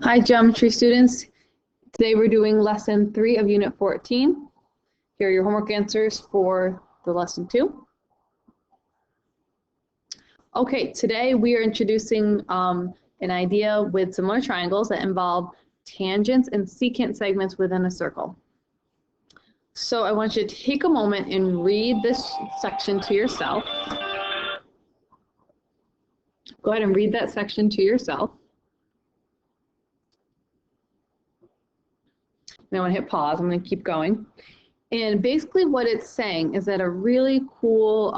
Hi, geometry students. Today we're doing lesson 3 of unit 14. Here are your homework answers for the lesson 2. Okay, today we are introducing an idea with similar triangles that involve tangents and secant segments within a circle. So I want you to take a moment and read this section to yourself. Go ahead and read that section to yourself. And I want to hit pause. I'm going to keep going. And basically what it's saying is that a really cool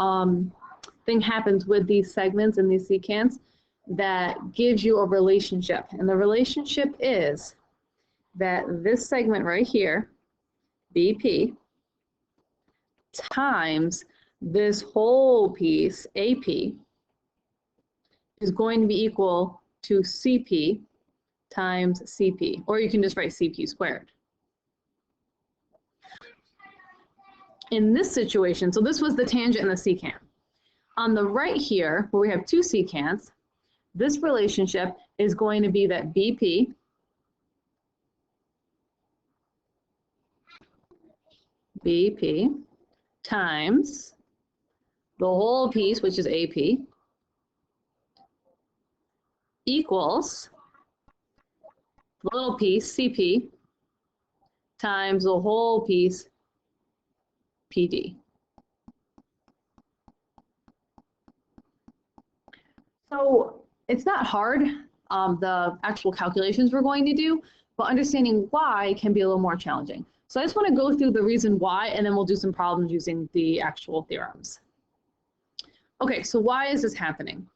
thing happens with these segments and these secants that gives you a relationship. And the relationship is that this segment right here, BP, times this whole piece, AP, is going to be equal to CP times CP. Or you can just write CP squared. In this situation, so this was the tangent and the secant. On the right here, where we have two secants, this relationship is going to be that BP times the whole piece, which is AP, equals the little piece, CP, times the whole piece, PD. So it's not hard, the actual calculations we're going to do, but understanding why can be a little more challenging. So I just want to go through the reason why, and then we'll do some problems using the actual theorems. Okay, so why is this happening?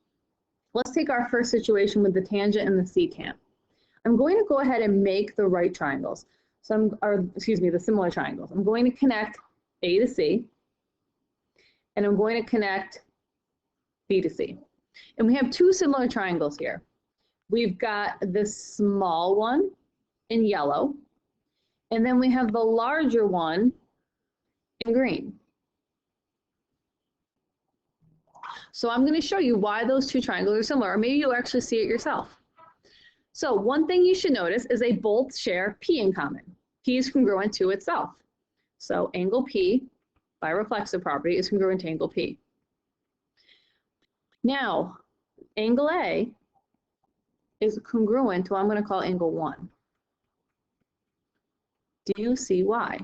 Let's take our first situation with the tangent and the secant. I'm going to go ahead and make the right triangles. So the similar triangles. I'm going to connect A to C, and I'm going to connect B to C. And we have two similar triangles here. We've got this small one in yellow, and then we have the larger one in green. So I'm going to show you why those two triangles are similar, or maybe you'll actually see it yourself. So one thing you should notice is they both share P in common. P is congruent to itself. So angle P, by reflexive property, is congruent to angle P. Now, angle A is congruent to what I'm going to call angle 1. Do you see why?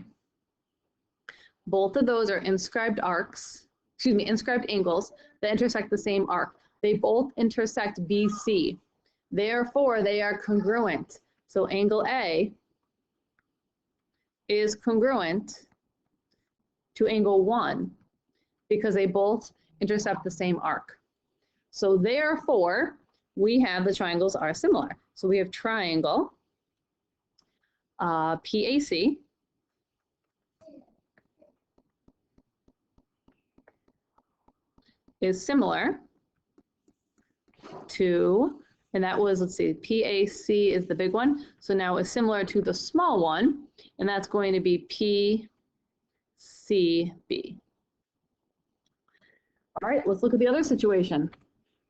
Both of those are inscribed inscribed angles that intersect the same arc. They both intersect BC. Therefore, they are congruent. So angle A is congruent to angle 1 because they both intercept the same arc. So therefore, we have the triangles are similar. So we have triangle PAC is similar to, and that was, let's see, PAC is the big one. So now it's similar to the small one, and that's going to be PCB. All right, let's look at the other situation.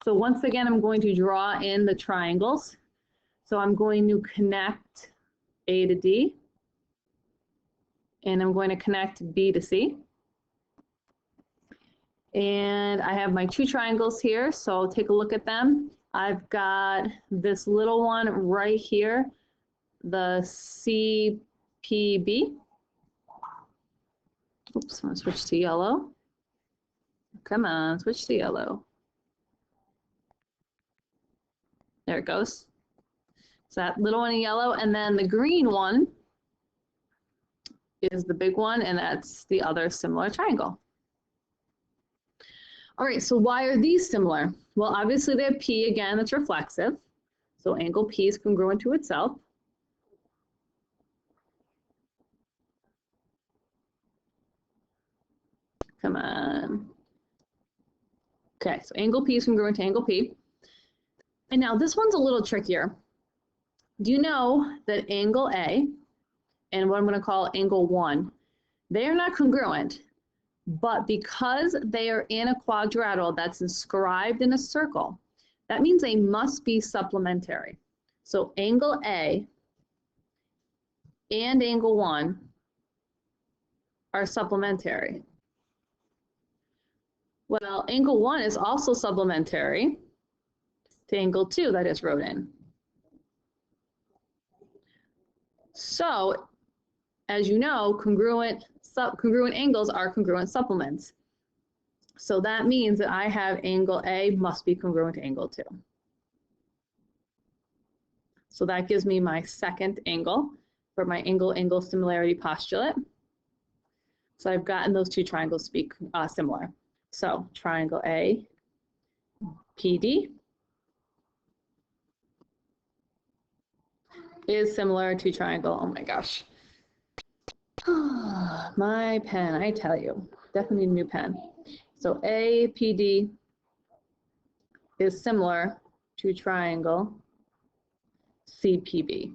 So once again, I'm going to draw in the triangles. So I'm going to connect A to D, and I'm going to connect B to C. And I have my two triangles here, so take a look at them. I've got this little one right here, the CPB. Oops, I'm gonna switch to yellow. Come on, switch to yellow. There it goes. So that little one in yellow, and then the green one is the big one, and that's the other similar triangle. All right, so why are these similar? Well, obviously they have P again, that's reflexive. So angle P is congruent to itself. Come on. Okay, so angle P is congruent to angle P. And now this one's a little trickier. Do you know that angle A and what I'm going to call angle 1, they are not congruent, but because they are in a quadrilateral that's inscribed in a circle, that means they must be supplementary. So angle A and angle 1 are supplementary. Well, angle 1 is also supplementary to angle 2 that is wrote in. So, as you know, congruent angles are congruent supplements. So that means that I have angle A must be congruent to angle 2. So that gives me my second angle for my angle-angle similarity postulate. So I've gotten those two triangles to be similar. So triangle A, PD is similar to triangle, oh my gosh. My pen, I tell you, definitely need a new pen. So APD is similar to triangle CPB.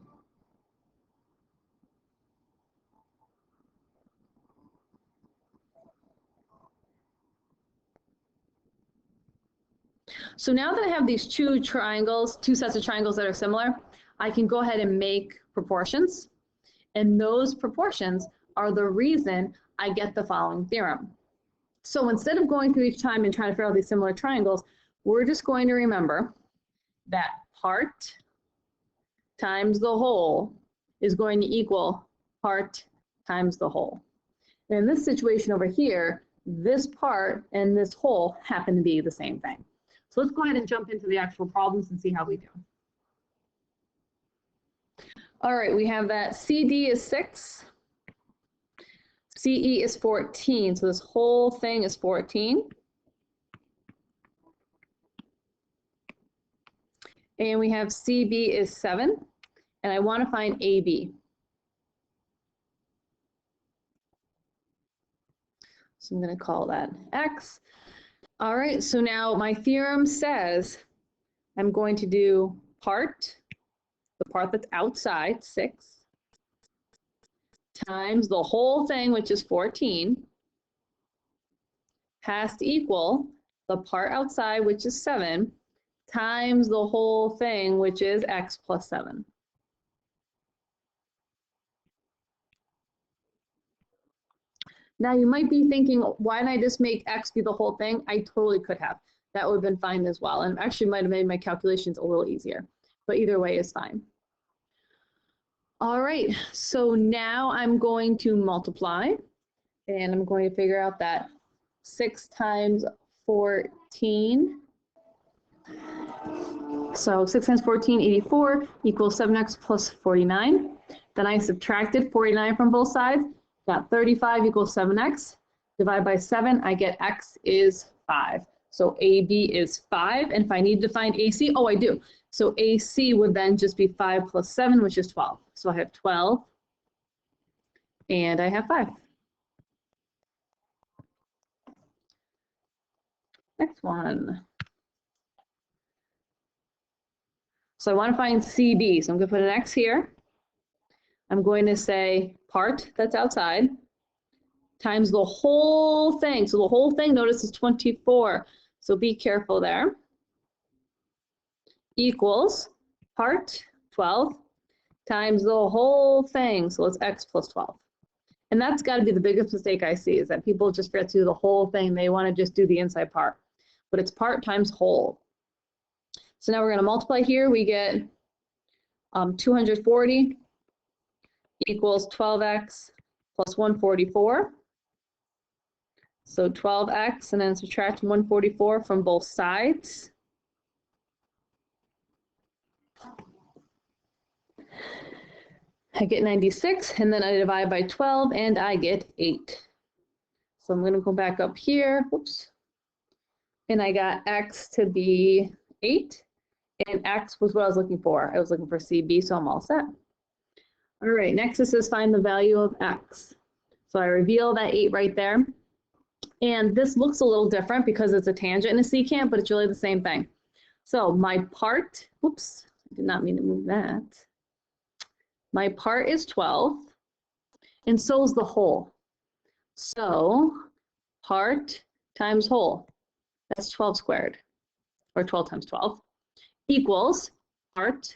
So now that I have these two sets of triangles that are similar, I can go ahead and make proportions. And those proportions are the reason I get the following theorem. So instead of going through each time and trying to figure out these similar triangles, we're just going to remember that part times the whole is going to equal part times the whole. And in this situation over here, this part and this whole happen to be the same thing. So let's go ahead and jump into the actual problems and see how we do. All right, we have that CD is 6, CE is 14, so this whole thing is 14. And we have CB is 7, and I want to find AB. So I'm going to call that X. All right, so now my theorem says I'm going to do the part that's outside, 6, times the whole thing, which is 14, has to equal the part outside, which is 7, times the whole thing, which is X plus 7. Now you might be thinking, why didn't I just make X be the whole thing? I totally could have. That would have been fine as well. And actually might have made my calculations a little easier, but either way is fine. All right, so now I'm going to multiply, and I'm going to figure out that 6 times 14. So 6 times 14, 84, equals 7x plus 49. Then I subtracted 49 from both sides, got 35 equals 7x. Divide by 7, I get x is 5. So AB is 5, and if I need to find AC, oh, I do. So AC would then just be 5 plus 7, which is 12. So I have 12, and I have 5. Next one. So I want to find CB, so I'm going to put an X here. I'm going to say part that's outside times the whole thing. So the whole thing, notice, is 24. So be careful there. Equals part 12 times the whole thing. So it's X plus 12. And that's got to be the biggest mistake I see, is that people just forget to do the whole thing. They want to just do the inside part. But it's part times whole. So now we're going to multiply here. We get 240 equals 12x plus 144. So 12x, and then subtract 144 from both sides. I get 96, and then I divide by 12, and I get 8. So I'm going to go back up here. Oops. And I got x to be 8, and x was what I was looking for. I was looking for CB, so I'm all set. All right, next it says find the value of x. So I reveal that 8 right there. And this looks a little different because it's a tangent and a secant, but it's really the same thing. So my part, oops, I did not mean to move that. My part is 12, and so is the whole. So part times whole, that's 12 squared, or 12 times 12, equals part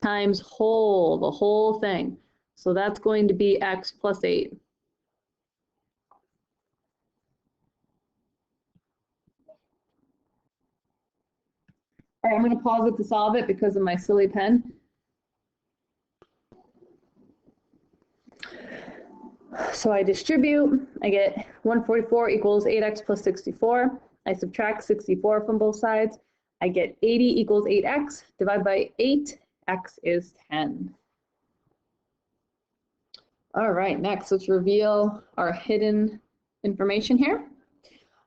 times whole, the whole thing. So that's going to be x plus 8. All right, I'm going to pause it to solve it because of my silly pen. So I distribute, I get 144 equals 8x plus 64. I subtract 64 from both sides. I get 80 equals 8x, divide by 8, x is 10. All right, next let's reveal our hidden information here.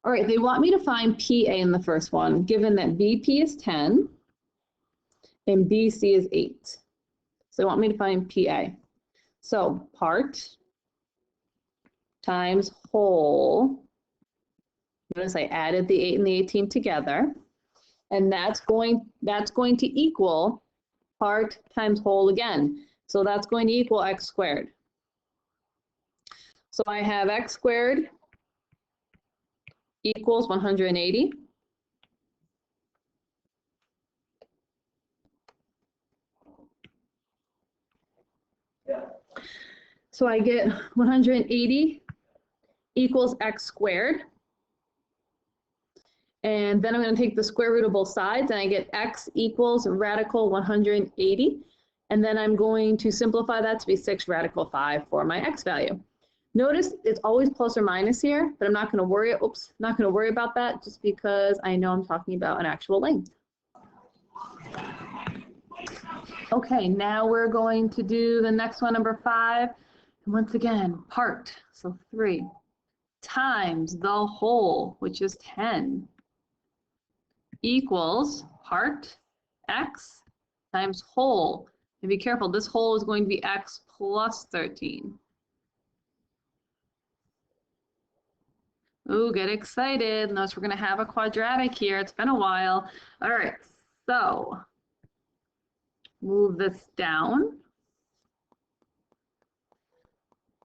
All right, they want me to find PA in the first one, given that BP is 10 and BC is 8. So they want me to find PA. So part times whole. Notice I added the 8 and the 18 together, and that's going to equal part times whole again. So that's going to equal x squared. So I have x squared equals 180. So I get 180 equals x squared. And then I'm going to take the square root of both sides, and I get x equals radical 180. And then I'm going to simplify that to be 6 radical 5 for my x value. Notice it's always plus or minus here, but I'm not going to worry. Not going to worry about that just because I know I'm talking about an actual length. Okay, now we're going to do the next one, number 5. And once again, part, so 3, times the whole, which is 10, equals part x times whole. And be careful, this whole is going to be x plus 13. Ooh, get excited. Notice we're going to have a quadratic here. It's been a while. All right, so move this down.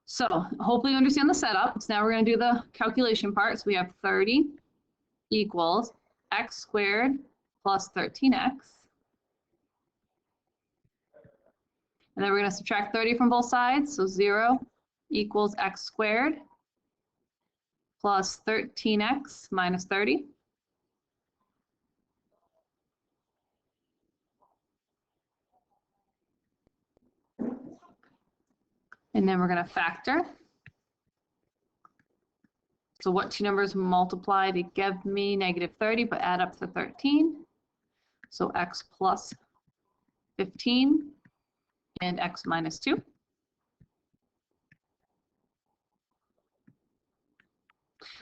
So hopefully you understand the setup. So now we're going to do the calculation part. So we have 30 equals x squared plus 13x. And then we're going to subtract 30 from both sides. So 0 equals x squared plus 13x minus 30. And then we're going to factor. So what two numbers multiply to give me negative 30, but add up to 13? So x plus 15 and x minus 2.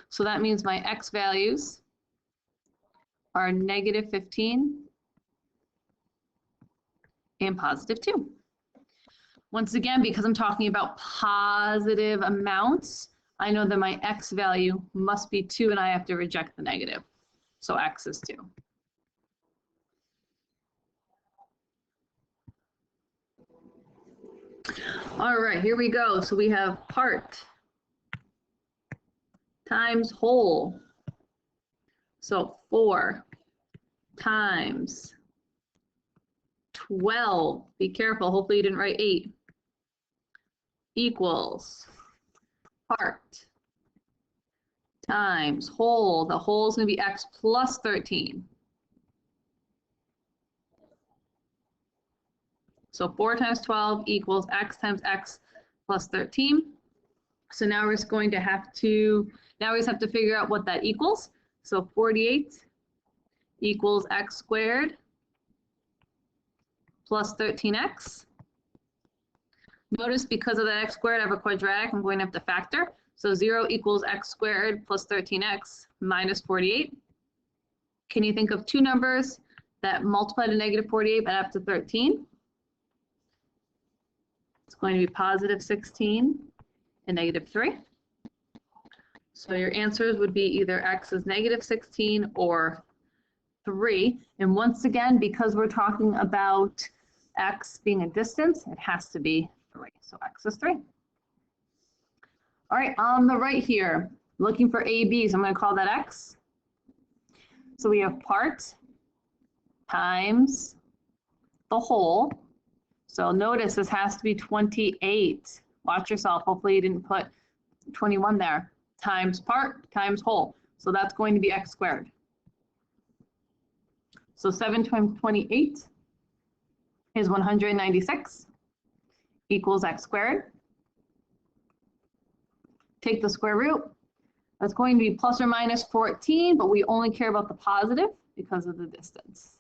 So that means my x values are negative 15 and positive 2. Once again, because I'm talking about positive amounts, I know that my x value must be 2 and I have to reject the negative. So x is 2. All right, here we go. So we have part times whole. So 4 times 12, be careful, hopefully you didn't write 8, equals part times whole. The whole is going to be x plus 13. So 4 times 12 equals x times x plus 13. So now we're just going to have to, now we just have to figure out what that equals. So 48 equals x squared plus 13x. Notice because of that x squared, I have a quadratic, I'm going to have to factor. So 0 equals x squared plus 13x minus 48. Can you think of two numbers that multiply to negative 48 but add up to 13? It's going to be positive 16 and negative 3. So your answers would be either x is negative 16 or 3. And once again, because we're talking about x being a distance, it has to be 3. So x is 3. All right, on the right here, looking for ABs, I'm going to call that x. So we have part times the whole. So notice this has to be 28. Watch yourself. Hopefully you didn't put 21 there. Times part times whole. So that's going to be x squared. So 7 times 28 is 196 equals x squared. Take the square root. That's going to be plus or minus 14, but we only care about the positive because of the distance.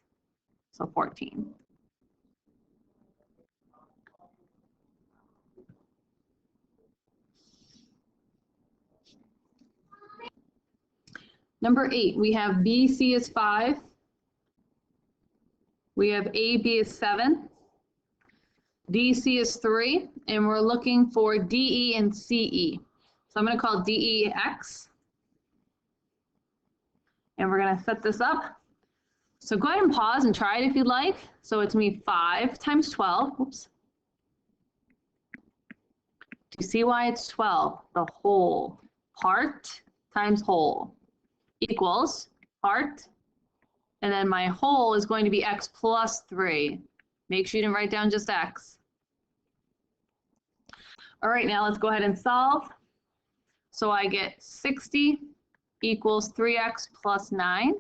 So 14. Number 8, we have BC is 5. We have AB is 7. DC is 3, and we're looking for DE and CE. So I'm going to call DE X. And we're going to set this up. So go ahead and pause and try it if you'd like. So it's going to be 5 times 12. Oops. Do you see why it's 12? The whole. Part times whole equals part. And then my whole is going to be x plus 3. Make sure you didn't write down just x. All right, now let's go ahead and solve. So I get 60 equals 3x plus 9.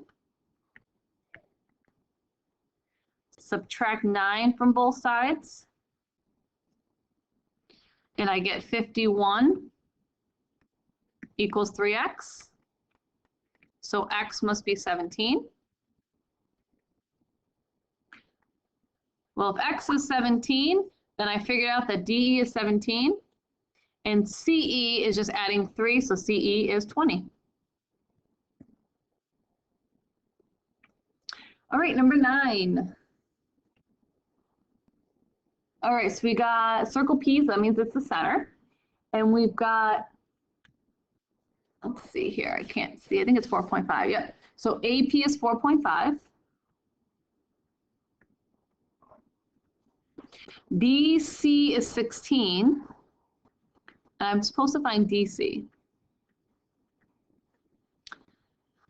Subtract 9 from both sides. And I get 51 equals 3x. So x must be 17. Well, if x is 17, then I figured out that DE is 17. And CE is just adding 3, so CE is 20. All right, number 9. All right, so we got circle P, so that means it's the center. And we've got, let's see here, I can't see, I think it's 4.5, yep. So AP is 4.5. BC is 16. I'm supposed to find DC.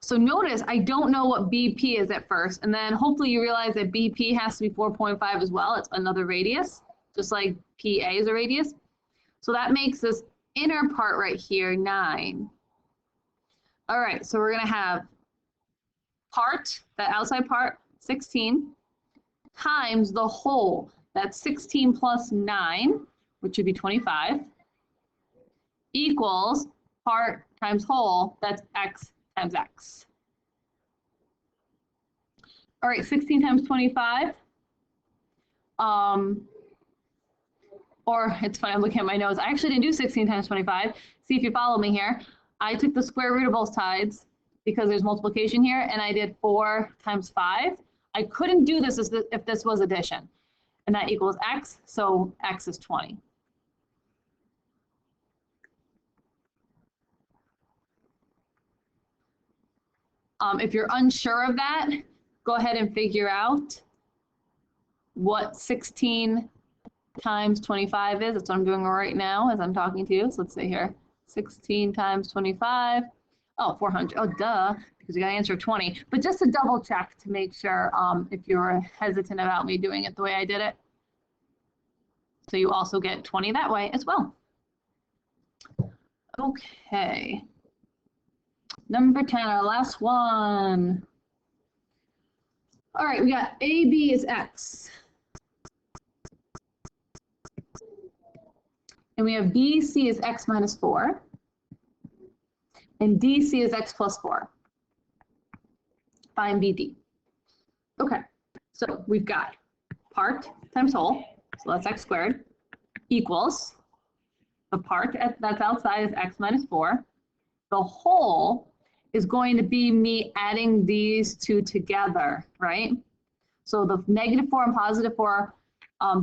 So notice I don't know what BP is at first, and then hopefully you realize that BP has to be 4.5 as well. It's another radius, just like PA is a radius. So that makes this inner part right here 9. All right, so we're gonna have part, that outside part, 16, times the whole. That's 16 plus 9, which would be 25, equals part times whole, that's x times x. All right, 16 times 25. Or it's funny, I'm looking at my notes. I actually didn't do 16 times 25. See if you follow me here. I took the square root of both sides because there's multiplication here, and I did 4 times 5. I couldn't do this if this was addition. And that equals x, so x is 20. If you're unsure of that, go ahead and figure out what 16 times 25 is. That's what I'm doing right now as I'm talking to you. So let's see here, 16 times 25. Oh, 400. Oh, duh, because you got to answer 20. But just to double check to make sure if you're hesitant about me doing it the way I did it. So you also get 20 that way as well. Okay. Number 10, our last one. All right, we got AB is x. And we have BC is x minus 4. And DC is x plus 4. Find BD. Okay, so we've got part times whole, so that's x squared, equals the part that's outside is x minus 4. The whole is going to be me adding these two together, right? So the negative 4 and positive 4,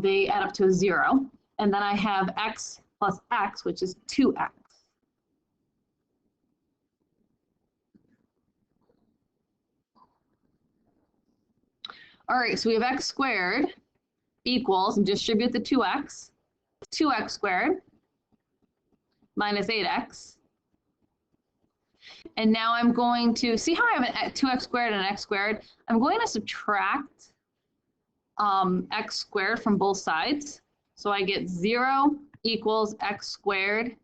they add up to 0. And then I have x plus x, which is 2x. All right, so we have x squared equals, and distribute the 2x squared minus 8x. And now I'm going to, see how I have a 2x squared and an x squared? I'm going to subtract x squared from both sides. So I get 0 equals x squared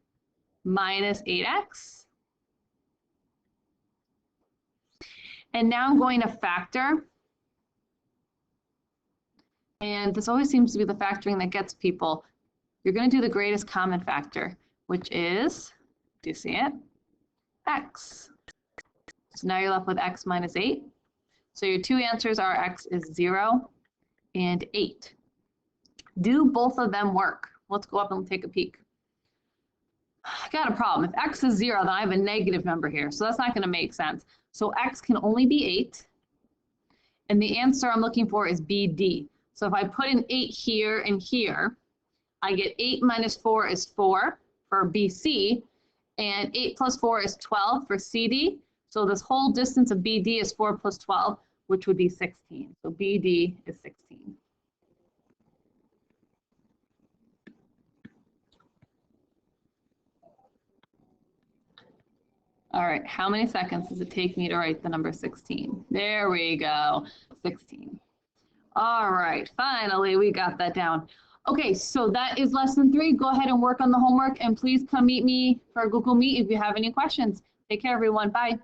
minus 8x. And now I'm going to factor. And this always seems to be the factoring that gets people. You're going to do the greatest common factor, which is, do you see it? X. So now you're left with x minus 8. So your two answers are x is 0 and 8. Do both of them work? Let's go up and take a peek. I got a problem. If x is 0, then I have a negative number here, so that's not going to make sense. So x can only be 8, and the answer I'm looking for is BD. So if I put an 8 here and here, I get 8 minus 4 is 4 for BC, and 8 plus 4 is 12 for CD. So this whole distance of BD is 4 plus 12, which would be 16. So BD is 16. All right, how many seconds does it take me to write the number 16? There we go, 16. All right, finally we got that down. Okay, so that is lesson 3. Go ahead and work on the homework, and please come meet me for Google Meet if you have any questions. Take care, everyone. Bye.